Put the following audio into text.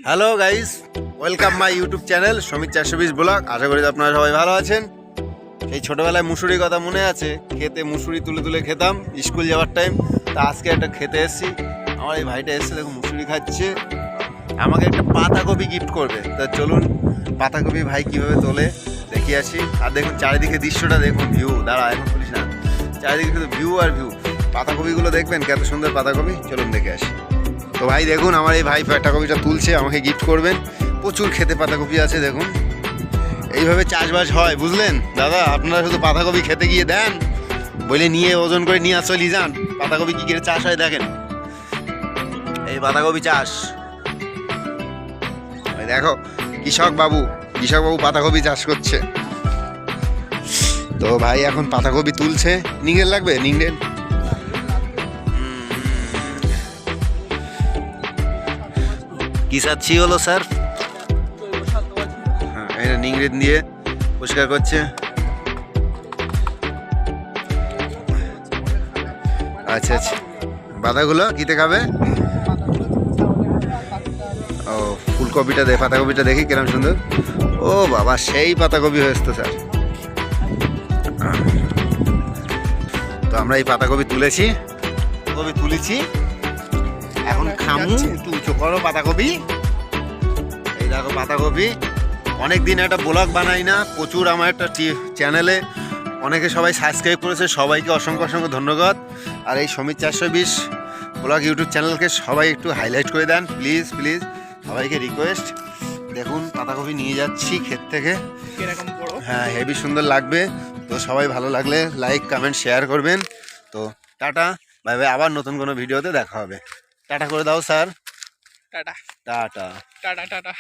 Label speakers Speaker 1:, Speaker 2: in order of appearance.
Speaker 1: Hello guys, welcome my YouTube channel Samit 420 vlog. আশা করি আপনারা সবাই ভালো আছেন। সেই ছোটোবেলায় মুসুরির কথা মনে আছে, খেতে মুসুরি তুলে তুলে খেতাম স্কুল যাওয়ার টাইম। তা আজকে একটা খেতে এসেছি, আমার এই ভাইটা এসছে, দেখুন মুসুরি খাচ্ছে, আমাকে একটা পাতাকপি গিফট করবে। তা চলুন পাতাকপি ভাই কীভাবে তোলে দেখিয়ে আসি। আর দেখুন চারিদিকে দৃশ্যটা দেখুন, ভিউ দাঁড়া এখন বলিস না, চারিদিকে শুধু ভিউ আর ভিউ। পাতাকপিগুলো দেখবেন কত সুন্দর পাতাকপি, চলুন দেখে আসি। তো ভাই দেখুন আমার এই ভাই পাতাকপিটা তুলছে, আমাকে গিফট করবেন। প্রচুর খেতে পাতাকপি আছে দেখুন, এইভাবে চাষবাস হয় বুঝলেন দাদা। আপনারা শুধু পাতাকপি খেতে গিয়ে দেন বলে নিয়ে ওজন করে নিয়ে চলে যান। পাতাকপি কী করে চাষ হয় দেখেন, এই পাতাকপি চাষ। দেখো কৃষক বাবু পাতাকপি চাষ করছে। তো ভাই এখন পাতাকপি তুলছে। নিংড়েল লাগবে, নিংড়েল কি চাচ্ছি হলো স্যার, হ্যাঁ এটা নিংড়েল দিয়ে পরিষ্কার করছে। আচ্ছা আচ্ছা, বাঁধাগুলো কিতে খাবে? ও ফুলকপিটা দে, পাতাকপিটা দেখি কিরম সুন্দর। ও বাবা সেই পাতাকপি হয়েছে তো স্যার। তো আমরা এই পাতাকপি তুলেছি, এখন খামু। একটু উঁচু করো পাতাকপি। এই দেখো পাতাকপি। অনেকদিন একটা ব্লগ বানাই না, প্রচুর আমার একটা চ্যানেলে অনেকে সবাই সাবস্ক্রাইব করেছে, সবাইকে অসংখ্য অসংখ্য ধন্যবাদ। আর এই সমিত 420 ব্লগ ইউটিউব চ্যানেলকে সবাই একটু হাইলাইট করে দেন প্লিজ প্লিজ, সবাইকে রিকোয়েস্ট। দেখুন পাতাকপি নিয়ে যাচ্ছি ক্ষেত থেকে, হ্যাঁ হেভি সুন্দর লাগবে। তো সবাই ভালো লাগলে লাইক কমেন্ট শেয়ার করবেন। তো টাটা বাই বাই, আবার নতুন কোনো ভিডিওতে দেখা হবে। টাটা করে দাও sir.
Speaker 2: Tata
Speaker 1: tata
Speaker 2: tata tata.